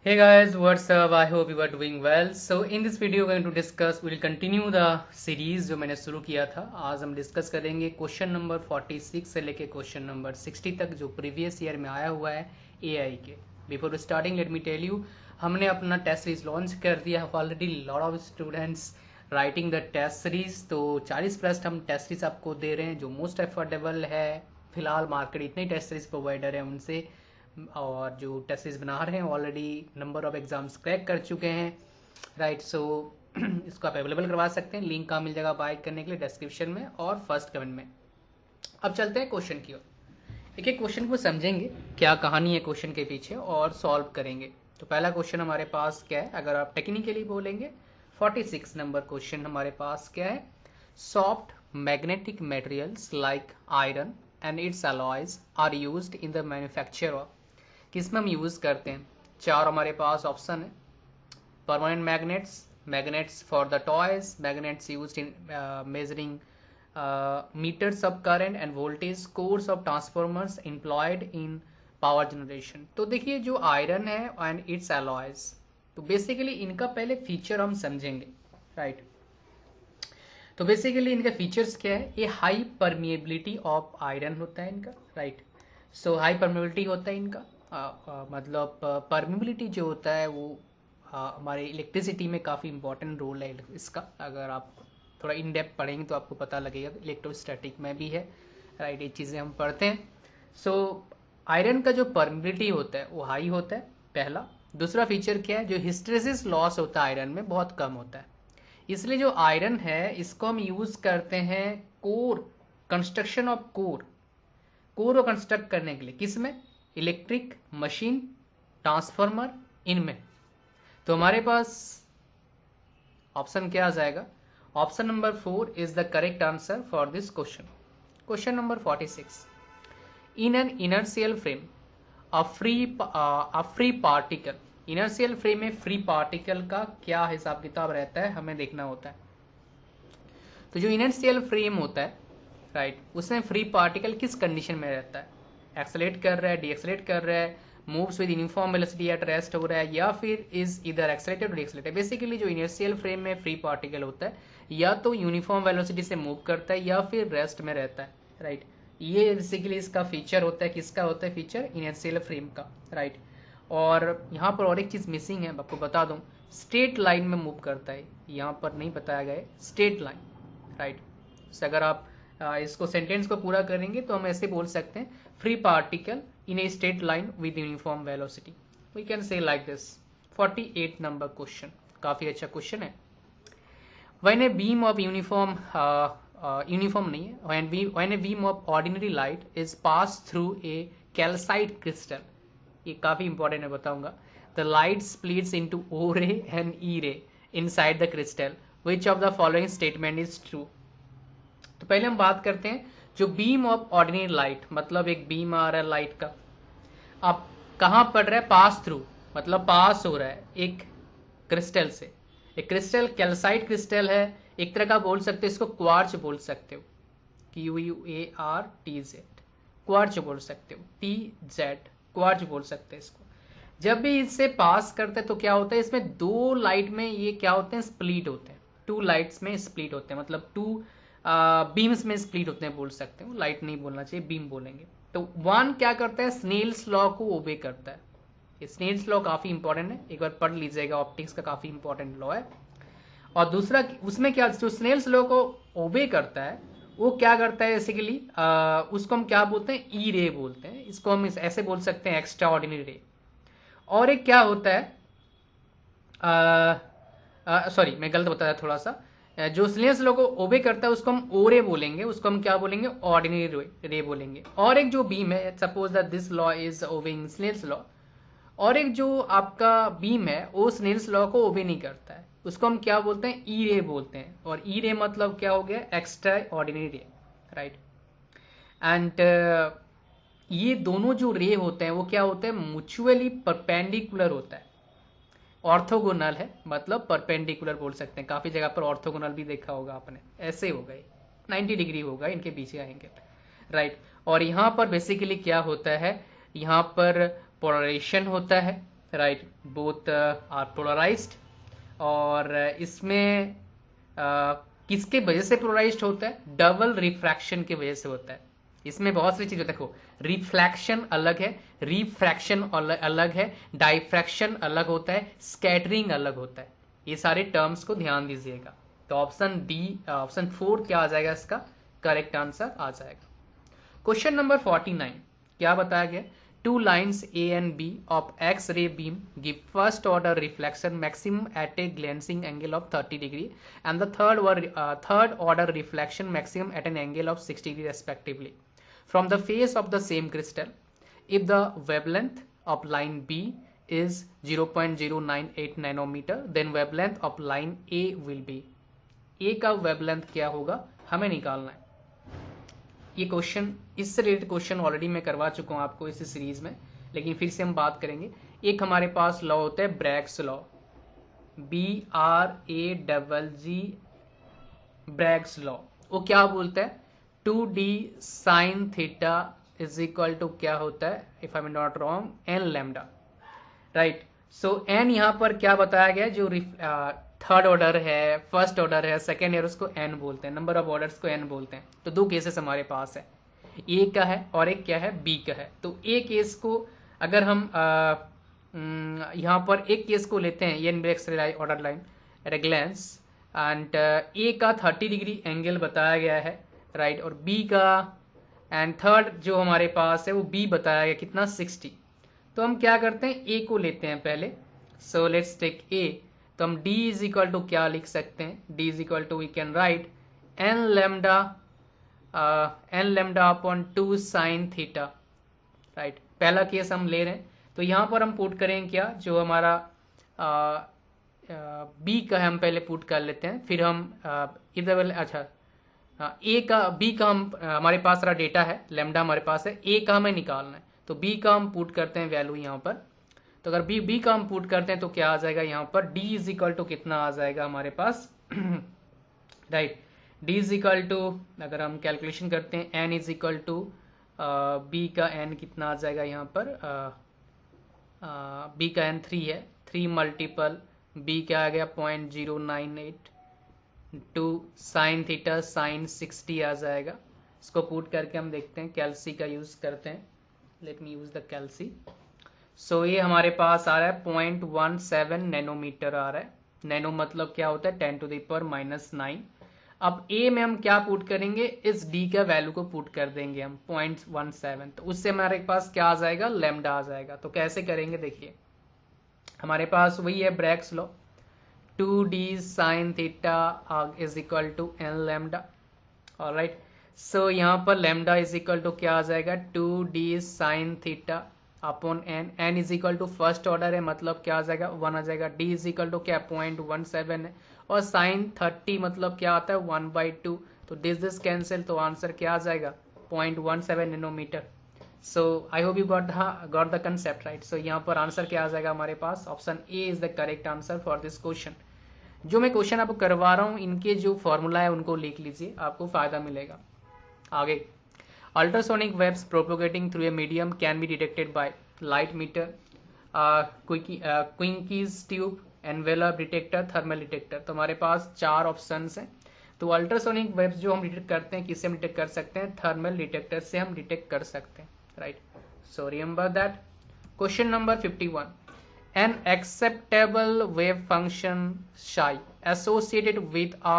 Hey guys, what's up? I hope you are doing well. So in this video we're going to discuss, we'll continue the series जो मैंने शुरू किया था. आज हम discuss करेंगे क्वेश्चन नंबर 46 से लेके क्वेश्चन नंबर 60 तक जो प्रीवियस ईयर में आया हुआ है एआई के. Before starting let me tell you, हमने अपना टेस्ट सीरीज लॉन्च कर दिया. Already lot of students writing the test series. तो 40 प्लस हम टेस्ट सीरीज आपको दे रहे हैं जो मोस्ट एफोर्डेबल है. फिलहाल मार्केट इतने टेस्ट सीरीज प्रोवाइडर है उनसे, और जो टेस्ट सीरीज बना रहे हैं already number of exams crack कर चुके हैं. राइट, सो इसको आप अवेलेबल करवा सकते हैं. लिंक कहाँ मिल जाएगा बाय करने के लिए? डिस्क्रिप्शन में और फर्स्ट कमेंट में. अब चलते हैं क्वेश्चन की ओर. एक एक क्वेश्चन को समझेंगे क्या कहानी है क्वेश्चन के पीछे और सॉल्व करेंगे. तो पहला क्वेश्चन हमारे पास क्या है, अगर आप टेक्निकली बोलेंगे 46 नंबर क्वेश्चन हमारे पास क्या है. Soft magnetic materials like iron and its alloys are used in the manufacture of. किस में हम यूज़ करते हैं? चार हमारे पास ऑप्शन है. Permanent magnets, magnets for the toys, magnets used in measuring meters of current and voltage, cores of transformers employed in power generation. तो देखिए जो आयरन है एंड इट्स अलॉयज, तो बेसिकली इनका पहले फीचर हम समझेंगे. राइट, तो बेसिकली इनका फीचर्स क्या है. ये हाई परमिएबिलिटी ऑफ आयरन होता है इनका. राइट, सो हाई परमिएबिलिटी होता है इनका. मतलब परमिबिलिटी जो होता है वो हमारे इलेक्ट्रिसिटी में काफ़ी इंपॉर्टेंट रोल है इसका. अगर आप थोड़ा इन डेप्थ पढ़ेंगे तो आपको पता लगेगा. इलेक्ट्रोस्टैटिक में भी है. राइट, ये चीज़ें हम पढ़ते हैं. सो आयरन का जो परमिबिलिटी होता है वो हाई होता है, पहला. दूसरा फीचर क्या है, जो हिस्टेरेसिस लॉस होता है आयरन में बहुत कम होता है. इसलिए जो आयरन है इसको हम यूज़ करते हैं कोर, कंस्ट्रक्शन ऑफ कोर को कंस्ट्रक्ट करने के लिए. किस में? इलेक्ट्रिक मशीन, ट्रांसफार्मर, इनमें. तो हमारे पास ऑप्शन क्या आ जाएगा? Option number 4 is the correct answer for this question. Question number 46. In an inertial frame a free particle. Inertial frame में फ्री पार्टिकल का क्या हिसाब किताब रहता है हमें देखना होता है. तो जो इनर्शियल फ्रेम होता है, राइट, उसमें फ्री पार्टिकल किस कंडीशन में रहता है? एक्सेलेरेट कर रहा है, डीएक्सेलेरेट कर रहा है, moves with uniform velocity at rest हो रहा है, या फिर इज इधर एक्सेलेरेटेड और डीएक्सेलेरेटेड. बेसिकली जो इनर्शियल फ्रेम में फ्री पार्टिकल होता है या तो यूनिफॉर्म वेलोसिटी से मूव करता है या फिर रेस्ट में रहता है. राइट, ये बेसिकली इसका फीचर होता है. किसका होता है फीचर? इनर्शियल फ्रेम का. राइट, और यहाँ पर और एक चीज़ मिसिंग है, आपको बता दूँ. स्ट्रेट लाइन में मूव करता है, यहाँ पर नहीं बताया गया है. Straight line. राइट, अगर आप इसको सेंटेंस को पूरा करेंगे तो हम ऐसे बोल सकते हैं, free particle in a straight line with uniform velocity. We can say like this. 48 number question काफी अच्छा क्वेश्चन है. When a beam of uniform नहीं है, when a beam of ordinary light is pass through a calcite crystal. ये काफी important है, बताऊंगा. The light splits into O ray and E ray inside the crystal. Which of the following statement is true? तो पहले हम बात करते हैं जो बीम ऑफ ऑर्डिनरी लाइट, मतलब एक बीम आ रहा है लाइट का, अब कहाँ पड़ रहा है? पास थ्रू, मतलब पास हो रहा है एक क्रिस्टल से. एक क्रिस्टल कैल्साइट क्रिस्टल है, एक तरह का बोल सकते हो इसको क्वार्च बोल सकते हो. QUARTZ, क्वार्च बोल सकते हो. TZ, क्वार्च बोल सकते हैं इसको. जब भी इससे पास करते हैं तो क्या होता है, इसमें दो लाइट में ये क्या होते हैं? स्प्लिट होते हैं. टू लाइट्स में स्प्लिट होते हैं, मतलब टू बीम्स में स्प्लिट होते हैं बोल सकते हो. लाइट नहीं बोलना चाहिए, बीम बोलेंगे. तो वन क्या करता है? स्नेल्स लॉ को ओबे करता है. ये स्नेल्स लॉ काफी इंपॉर्टेंट है, एक बार पढ़ लीजिएगा. ऑप्टिक्स का काफी इंपॉर्टेंट लॉ है. और दूसरा उसमें क्या, जो स्नेल्स लॉ को ओबे करता है वो क्या करता है बेसिकली, उसको हम क्या बोलते हैं? ई रे बोलते हैं. इसको हम ऐसे बोल सकते हैं, एक्स्ट्रा ऑर्डिनरी रे. और एक क्या होता है, सॉरी मैं गलत बताया थोड़ा सा. जो स्नेल्स लॉ को ओबे करता है उसको हम ओरे बोलेंगे, उसको हम क्या बोलेंगे? ऑर्डिनरी रे बोलेंगे. और एक जो बीम है, suppose that this law is obeying Snell's law, और एक जो आपका बीम है वो स्नेल्स लॉ को ओबे नहीं करता है, उसको हम क्या बोलते हैं? ई रे बोलते हैं. और ई रे मतलब क्या हो गया? एक्स्ट्रा ऑर्डिनरी रे. राइट, एंड ये दोनों जो रे होते हैं वो क्या होते हैं? म्यूचुअली परपेंडिकुलर होता है. ऑर्थोगोनल है, मतलब परपेंडिकुलर बोल सकते हैं. काफी जगह पर ऑर्थोगोनल भी देखा होगा आपने. ऐसे हो गए 90 डिग्री होगा, इनके पीछे आएंगे. राइट, और यहाँ पर बेसिकली क्या होता है, यहाँ पर पोलराइजेशन होता है. Right, both are polarised. और इसमें किसके वजह से पोलराइज्ड होता है? डबल रिफ्रैक्शन की वजह से होता है। इसमें बहुत सी चीजें देखो, रिफ्लेक्शन अलग है, रिफ्रैक्शन अलग है, डाइफ्रैक्शन अलग होता है, स्कैटरिंग अलग होता है। ये सारे टर्म्स को ध्यान दीजिएगा। तो ऑप्शन डी, ऑप्शन 4 क्या आ जाएगा? इसका करेक्ट आंसर आ जाएगा। क्वेश्चन नंबर 49 क्या बताया गया? Two lines A and B of X-ray beam give first order reflection maximum at a glancing angle of 30 degree and the third order reflection maximum at an angle of 60 degree respectively from the face of the same crystal. If the wavelength of line B is 0.098 nanometer, then wavelength of line A will be. A का wavelength क्या होगा हमें निकालना है। ये question, इससे related question already मैं करवा चुका हूं आपको इस सीरीज में, लेकिन फिर से हम बात करेंगे। एक हमारे पास लॉ होता है Bragg's law, BRAGG, Bragg's law. वो क्या बोलता है? 2D sin theta is equal to क्या होता है, if I am not wrong, n lambda. Right, so n यहाँ पर क्या बताया गया? जो थर्ड ऑर्डर है, फर्स्ट ऑर्डर है, सेकेंड ईयर, उसको n बोलते हैं, नंबर ऑफ ऑर्डर्स को n बोलते हैं। तो दो केसेस हमारे पास है, ए का है और एक क्या है? बी का है। तो ए केस को अगर हम यहाँ पर एक केस को लेते हैं, n breaks order line at a glance, and a का 30 डिग्री एंगल बताया गया है, राइट, और बी का एंड थर्ड जो हमारे पास है वो बी बताया गया कितना? 60। तो हम क्या करते हैं? ए को लेते हैं पहले। So let's take a. तो हम d इज इक्वल टू क्या लिख सकते हैं? d is equal to we can write n lambda upon 2 sine theta. Right, पहला केस हम ले रहे हैं, तो यहाँ पर हम पुट करेंगे क्या? जो हमारा b का है हम पहले पुट कर लेते हैं, फिर हम इधर वाले, अच्छा a का, b का हम हमारे पास सारा डेटा है, लैम्डा हमारे पास है, a का हमें निकालना है, तो b का हम पुट करते हैं वैल्यू यहाँ पर। तो अगर b का हम पुट करते हैं तो क्या आ जाएगा यहाँ पर? d इज इक्वल टू कितना आ जाएगा हमारे पास? Right, d is equal to, अगर हम कैलकुलेशन करते हैं, n is equal to b का n कितना आ जाएगा यहाँ पर? b का n 3 है, 3 मल्टीपल b क्या आ गया? 0.098 टू साइन थीटा साइन 60 आ जाएगा। इसको पुट करके हम देखते हैं, कैल्सी का यूज करते हैं। Let me use the कैल्सी। सो ये हमारे पास आ रहा है 0.17 नैनोमीटर आ रहा है। नैनो मतलब क्या होता है? 10 टू द पावर -9। अब ए में हम क्या पुट करेंगे? इस डी का वैल्यू को पुट कर देंगे हम 0.17, तो उससे हमारे पास क्या आ जाएगा? लैम्डा आ जाएगा। तो कैसे करेंगे देखिए, हमारे पास वही है Bragg's law, 2d sin theta is equal to n lambda. Alright, so यहाँ पर लैम्डा इज इक्वल टू क्या आ जाएगा? 2d sin theta upon n is equal to first order है, मतलब क्या आ जाएगा? 1 आ जाएगा। d इज इक्वल टू क्या? 0.17 है, और साइन 30 मतलब क्या आता है? 1/2। तो दिस कैंसिल, तो आंसर क्या आ जाएगा? 0.17 nanometre. So I hope you got the concept, right. So यहाँ पर आंसर क्या आ जाएगा हमारे पास? Option A is the correct answer for this question. जो मैं क्वेश्चन आपको करवा रहा हूँ, इनके जो फॉर्मूला है उनको लिख लीजिए, आपको फायदा मिलेगा। आगे, ultrasonic waves propagating through a medium can be detected by light meter, Quincke's tube, envelope detector, thermal detector. तो हमारे पास 4 ऑप्शंस हैं। तो अल्ट्रासोनिक वेव्स जो हम डिटेक्ट करते हैं, किससे हम डिटेक्ट कर सकते हैं? थर्मल डिटेक्टर से हम डिटेक्ट कर सकते हैं, right. So remember that. Question number 51, an acceptable wave function psi associated with a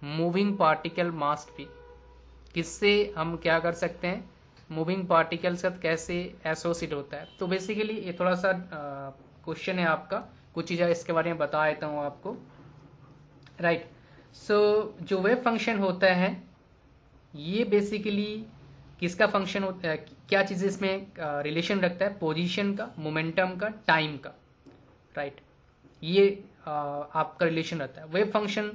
moving particle must be। किससे हम क्या कर सकते हैं? मूविंग पार्टिकल से कैसे एसोसिएट होता है। तो बेसिकली ये थोड़ा सा क्वेश्चन है आपका, कुछ चीज़ें इसके बारे में बता देता हूँ आपको, राइट। सो जो वेव फंक्शन होता है ये बेसिकली किसका फंक्शन होता है? क्या चीज़ इसमें रिलेशन रखता है? पोजीशन का, मोमेंटम का, टाइम का, राइट। ये आपका रिलेशन रहता है। वेव फंक्शन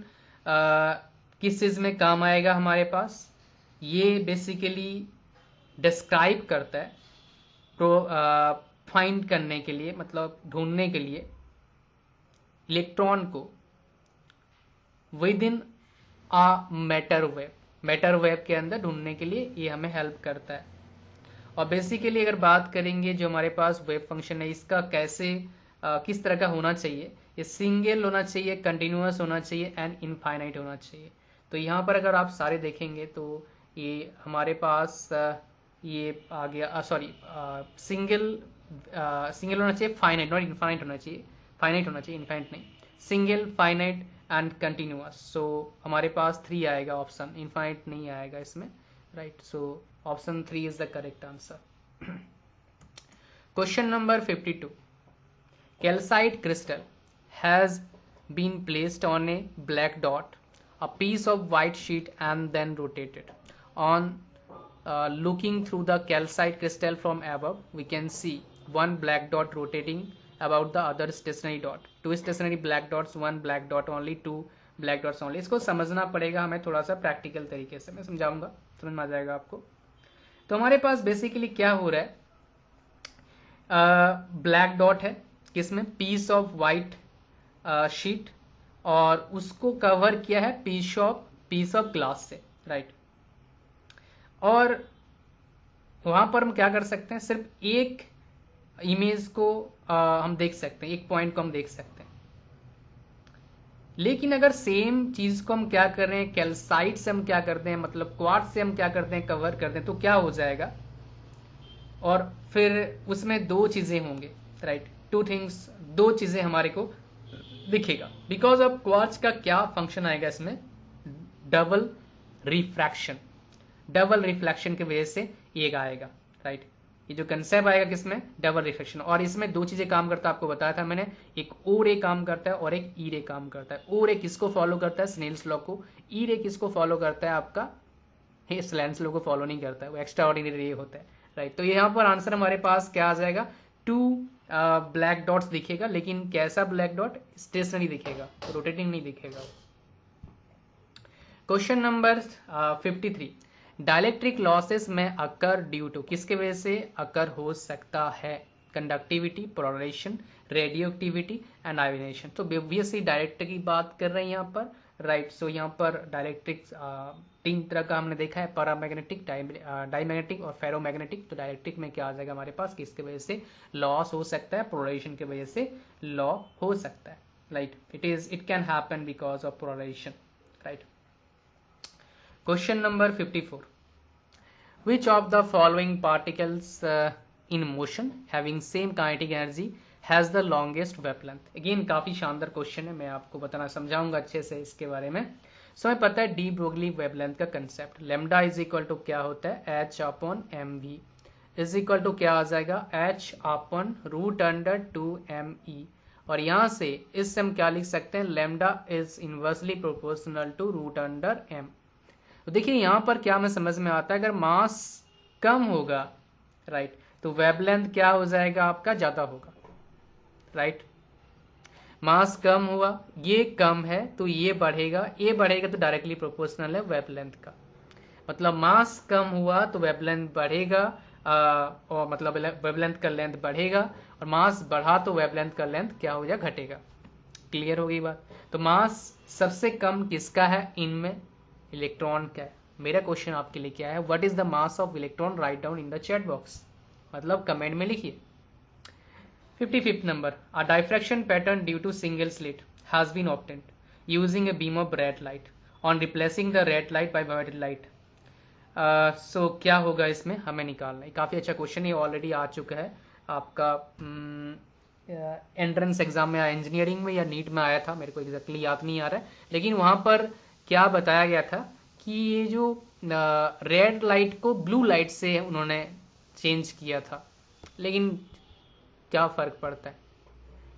किस चीज़ में काम आएगा हमारे पास? ये बेसिकली डिस्क्राइब करता है, फाइंड करने के लिए, मतलब ढूंढने के लिए इलेक्ट्रॉन को within a matter wave, matter wave के अंदर ढूंढने के लिए ये हमें हेल्प करता है। और बेसिकली अगर बात करेंगे जो हमारे पास वेव फंक्शन है इसका कैसे किस तरह का होना चाहिए, ये सिंगल होना चाहिए, कंटिन्यूअस होना चाहिए एंड इनफाइनाइट होना चाहिए। तो यहाँ पर अगर आप सारे देखेंगे तो ये हमारे पास ये आ गया, सॉरी सिंगल होना चाहिए, फाइनाइट नॉट इनफाइनाइट होना चाहिए, फाइनाइट होना चाहिए, इनफाइनाइट नहीं, सिंगल, फाइनाइट एंड कंटिन्यूअस। सो हमारे पास 3 आएगा ऑप्शन, इनफाइनाइट नहीं आएगा इसमें, right. So option 3 is the correct answer. Question number 52, calcite crystal has been placed on a black dot, a piece of white sheet and then rotated. On looking through the calcite crystal from above, we can see one black dot rotating about the other stationary dot. Two stationary black dots, one black dot only, two black dots only. इसको समझना पड़ेगा हमें थोड़ा सा practical तरीके से, मैं समझाऊंगा, समझ में आ जाएगा आपको। तो हमारे पास बेसिकली क्या हो रहा है, ब्लैक डॉट है किसमें, पीस ऑफ वाइट शीट, और उसको कवर किया है पीस ऑफ ग्लास से, राइट। और वहां पर हम क्या कर सकते हैं, सिर्फ एक इमेज को हम देख सकते हैं, एक पॉइंट को हम देख सकते हैं। लेकिन अगर सेम चीज को हम क्या कर रहे हैं, कैल्साइट से हम क्या करते हैं, मतलब क्वार्ट्ज से हम क्या करते हैं, कवर करते हैं, तो क्या हो जाएगा, और फिर उसमें 2 चीजें होंगे, राइट, 2 थिंग्स, 2 चीजें हमारे को दिखेगा। बिकॉज ऑफ क्वार्ट्ज का क्या फंक्शन आएगा इसमें, डबल रिफ्रैक्शन, डबल रिफ्लेक्शन की वजह से एक आएगा, राइट। ये जो कंसेप्ट आएगा किसमें, डबल रिफ्लेक्शन। और इसमें 2 चीजें काम करता है, आपको बताया था मैंने, एक ओ रे काम करता है और एक ई रे काम करता है। ओ रे किसको फॉलो करता है, स्नेल्स लॉ को, ई रे किसको फॉलो करता है, आपका स्नेल्स लॉ को फॉलो नहीं करता है, वो एक्स्ट्रा ऑर्डिनरी रे होता है, राइट। तो यहाँ पर आंसर हमारे पास क्या आ जाएगा, 2 ब्लैक डॉट्स दिखेगा, लेकिन कैसा ब्लैक डॉट, स्टेशनरी दिखेगा, रोटेटिंग नहीं दिखेगा। क्वेश्चन नंबर 53, डाइलेक्ट्रिक लॉसेस में अकर ड्यू टू, किसके वजह से अकर हो सकता है, conductivity, polarisation, radioactivity and ionisation. तो ऑब्वियसली डाइलेक्ट्रिक की बात कर रहे हैं यहाँ पर, राइट। सो यहाँ पर डाइलेक्ट्रिक 3 तरह का हमने देखा है, पैरामैग्नेटिक, डाईमैग्नेटिक और फेरोमैग्नेटिक। तो डाइलेक्ट्रिक में क्या आ जाएगा हमारे पास, किसके वजह से लॉस हो सकता है, पोलराइजेशन की वजह से लॉ हो सकता है, right. It can happen because of polarisation, right. Question number 54, which of the following particles in motion having same kinetic energy has the longest wavelength? Again काफी शानदार क्वेश्चन है, मैं आपको बताना समझाऊंगा अच्छे से इसके बारे में। सो हमें पता है डी ब्रोगली वेवलेंथ का concept, lambda is equal to क्या होता है, H upon M V is equal to क्या आ जाएगा, एच अपॉन रूट अंडर 2 और यहाँ से इससे हम क्या लिख सकते हैं, lambda is inversely proportional to root under M. तो देखिए यहाँ पर क्या हमें समझ में आता है, अगर मास कम होगा, राइट, तो वेवलेंथ क्या हो जाएगा आपका, ज्यादा होगा, राइट। मास कम हुआ, ये कम है तो ये बढ़ेगा, ये बढ़ेगा तो डायरेक्टली प्रोपोर्शनल है वेवलेंथ का। मतलब मास कम हुआ तो वेवलेंथ बढ़ेगा, और मतलब वेवलेंथ का लेंथ बढ़ेगा, और मास बढ़ा तो वेवलेंथ का लेंथ क्या हो जाएगा, घटेगा। क्लियर हो गई बात। तो मास सबसे कम किसका है, इनमें इलेक्ट्रॉन का है। मेरा क्वेश्चन आपके लिए क्या है, what is the mass of electron, write down in the chat box, मतलब कमेंट में लिखिए। 55th number, a diffraction pattern due to single slit has been obtained using a beam of red light on replacing the red light by violet light. So क्या होगा इसमें, हमें निकालना है। काफी अच्छा क्वेश्चन, ये ऑलरेडी आ चुका है आपका एंट्रेंस एग्जाम में, इंजीनियरिंग में या नीट में आया था, मेरे को एग्जैक्टली याद नहीं आ रहा है, लेकिन वहां पर क्या बताया गया था कि ये जो रेड लाइट को ब्लू लाइट से उन्होंने चेंज किया था। लेकिन क्या फर्क पड़ता है,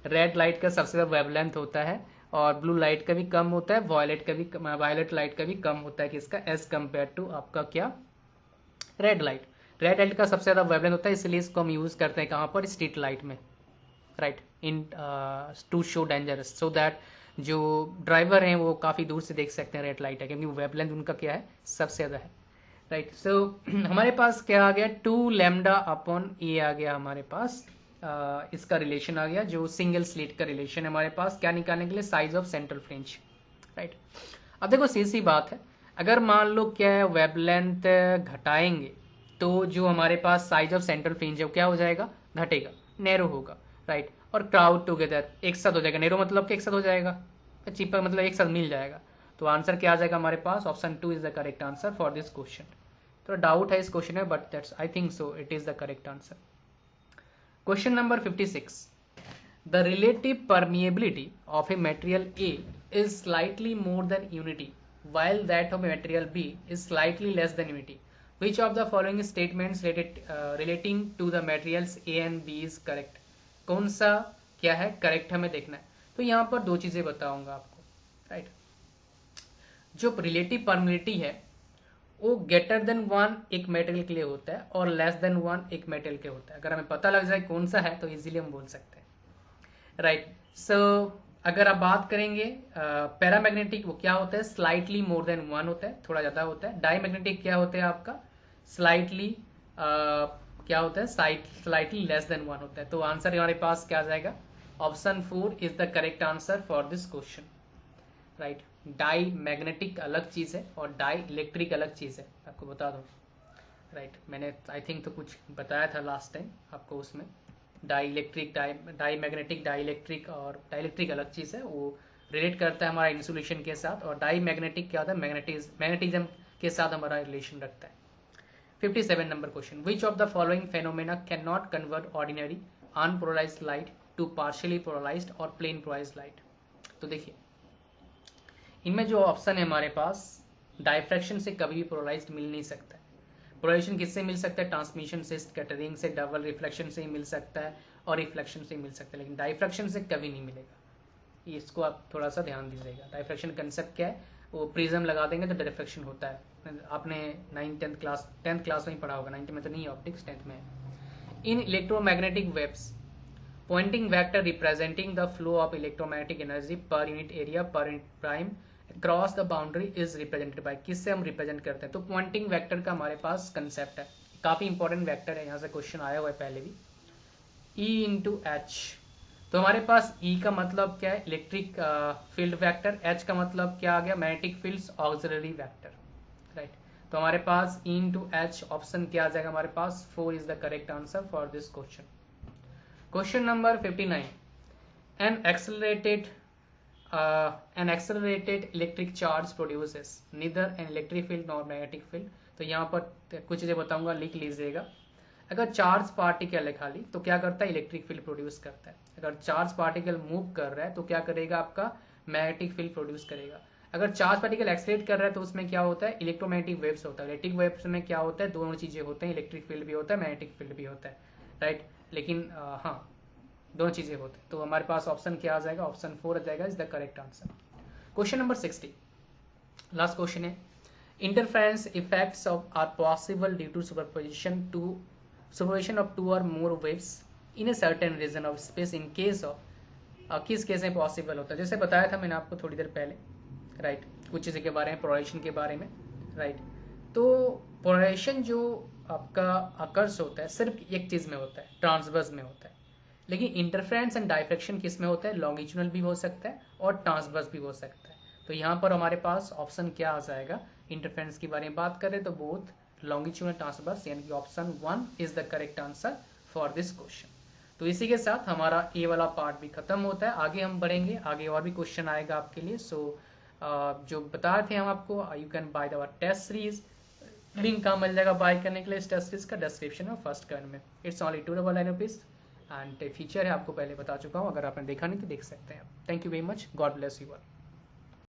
रेड लाइट का सबसे ज्यादा वेवलेंथ होता है और ब्लू लाइट का भी कम होता है, वायलेट लाइट का भी कम होता है, किसका, एज कम्पेयर टू आपका क्या, रेड लाइट। रेड लाइट का सबसे ज्यादा वेवलेंथ होता है, इसलिए इसको हम यूज करते हैं कहाँ पर, स्ट्रीट लाइट में, right, in to show dangerous, so that जो ड्राइवर हैं वो काफी दूर से देख सकते हैं रेड लाइट है, क्योंकि वेवलेंथ उनका क्या है, सबसे ज्यादा है, राइट। सो हमारे पास क्या आ गया, 2 लैम्डा अपॉन ए आ गया हमारे पास, इसका रिलेशन आ गया, जो सिंगल स्लिट का रिलेशन है हमारे पास, क्या निकालने के लिए, size of central fringe, right. अब देखो सी बात है, अगर मान लो क्या है वेवलेंथ घटाएंगे तो जो हमारे पास साइज ऑफ सेंट्रल फ्रिंज है वो क्या हो जाएगा, घटेगा, नैरो होगा, राइट। और क्राउड टुगेदर एक साथ हो जाएगा, नैरो मतलब कि एक साथ हो जाएगा, चीपर मतलब एक साथ मिल जाएगा। तो आंसर क्या आ जाएगा हमारे पास, option 2 is the correct answer for this question. थोड़ा डाउट है इस क्वेश्चन में, but that's I think so it is the correct answer. Question number 56, the relative permeability of a material a is slightly more than unity while that of material B is slightly less than unity. Which of the following statements relating to the materials A and B is correct? कौन सा क्या है correct हमें देखना है। तो यहाँ पर दो चीजें बताऊंगा आपको, राइट। जो रिलेटिव परमिएबिलिटी है वो ग्रेटर देन 1 एक मेटेरियल के लिए होता है और लेस देन 1 एक मेटेरियल के होता है। अगर हमें पता लग जाए कौन सा है तो इजीली हम बोल सकते हैं, राइट। सो अगर आप बात करेंगे पैरामैग्नेटिक, वो क्या होता है, स्लाइटली मोर देन 1 होता है, थोड़ा ज्यादा होता है। डाईमैग्नेटिक क्या होता है आपका, स्लाइटली क्या होता है, स्लाइटली लेस देन 1 होता है। तो आंसर हमारे पास क्या आ जाएगा, option 4 is the correct answer for this question, right. Diamagnetic अलग चीज है और डाई इलेक्ट्रिक अलग चीज है, आपको बता दूं, राइट। मैंने आई थिंक तो कुछ बताया था लास्ट टाइम आपको उसमें। Dielectric, diamagnetic, dielectric और डाई इलेक्ट्रिक अलग चीज है, वो रिलेट करता है हमारा इंसुलेशन के साथ। और डाई मैग्नेटिक क्या होता है, मैग्नेटिज्म के साथ हमारा रिलेशन रखता है। 57 number question, which of the following phenomena can not convert ordinary unpolarised light to partially polarised और प्लेन पोलराइज्ड लाइट। तो देखिए इनमें जो ऑप्शन है हमारे पास, डायफ्रैक्शन से कभी भी पोलराइज्ड मिल नहीं सकता है। पोलराइजेशन किससे मिल सकता है, ट्रांसमिशन से, स्कैटरिंग से, डबल रिफ्लेक्शन से ही मिल सकता है और रिफ्लेक्शन से ही मिल सकता है, लेकिन डायफ्रैक्शन से कभी नहीं मिलेगा। इसको आप थोड़ा सा ध्यान दीजिएगा। डायफ्रैक्शन कंसेप्ट क्या है, वो प्रिज्म लगा देंगे तो डायफ्रैक्शन होता है। आपने 9th 10th क्लास में ही पढ़ा होगा, 9th में तो नहीं, ऑप्टिक्स 10th में है। In electromagnetic waves pointing vector representing the flow of electromagnetic energy per unit area per unit prime cross the boundary is represented by, किससे हम रिप्रेजेंट करते हैं। तो पॉइंटिंग वेक्टर का हमारे पास कंसेप्ट है, काफी इंपॉर्टेंट वेक्टर है, यहाँ से क्वेश्चन आया हुआ है पहले भी, E इंटू एच। तो हमारे पास E का मतलब क्या है, इलेक्ट्रिक फील्ड वेक्टर, H का मतलब क्या आ गया, magnetic fields auxiliary vector, right. तो हमारे पास E इंटू एच ऑप्शन क्या आ जाएगा हमारे पास, 4 is the correct answer for this question. Question number 59, an accelerated electric charge produces neither an electric field nor magnetic field। तो यहाँ पर कुछ चीजें बताऊंगा, लिख लीजिएगा। अगर चार्ज पार्टिकल है खाली तो क्या करता है, इलेक्ट्रिक फील्ड प्रोड्यूस करता है। अगर चार्ज पार्टिकल मूव कर रहा है तो क्या करेगा, आपका मैग्नेटिक फील्ड प्रोड्यूस करेगा। अगर चार्ज पार्टिकल एक्सेलरेट कर रहा है तो उसमें क्या होता है, इलेक्ट्रोमैग्नेटिक वेव्स होता है। इलेक्ट्रिक वेव्स में क्या होता है, दोनों चीजें होते हैं, इलेक्ट्रिक फील्ड भी होता है, मैग्नेटिक फील्ड भी होता है, राइट। लेकिन हाँ दोनों चीजें होती है। तो हमारे पास ऑप्शन क्या आ जाएगा, ऑप्शन 4 आ जाएगा, is the correct answer. Question number 60, last question है, interference effects of are possible due to superposition of 2 और more waves in a certain region of space in case of, किस केस में possible होता है। जैसे बताया था मैंने आपको थोड़ी देर पहले, राइट, कुछ चीज़ों के बारे में, पोलराइजेशन के बारे में, राइट। तो पोलराइजेशन जो आपका अकर्स होता है सिर्फ एक चीज़ में होता है, ट्रांसवर्स में होता है। लेकिन इंटरफेरेंस एंड डायफ्रैक्शन किस में होता है, लॉन्गिट्यूडनल भी हो सकता है और ट्रांसवर्स भी हो सकता है। तो यहाँ पर हमारे पास ऑप्शन क्या आ जाएगा, इंटरफेरेंस के बारे में बात करें तो बोथ लॉन्गिट्यूडनल ट्रांसवर्स, यानी कि option 1 is the correct answer for this question. तो इसी के साथ हमारा ए वाला पार्ट भी खत्म होता है। आगे हम बढ़ेंगे, आगे और भी क्वेश्चन आएगा आपके लिए। सो जो बताए थे हम आपको, you can buy the test series, link कहाँ मिल जाएगा बाय करने के लिए इस टेस्ट सीरीज का, डिस्क्रिप्शन में फर्स्ट कमेंट में। It's only 299 rupees and feature है, आपको पहले बता चुका हूँ, अगर आपने देखा नहीं तो देख सकते हैं। Thank you very much, God bless you all.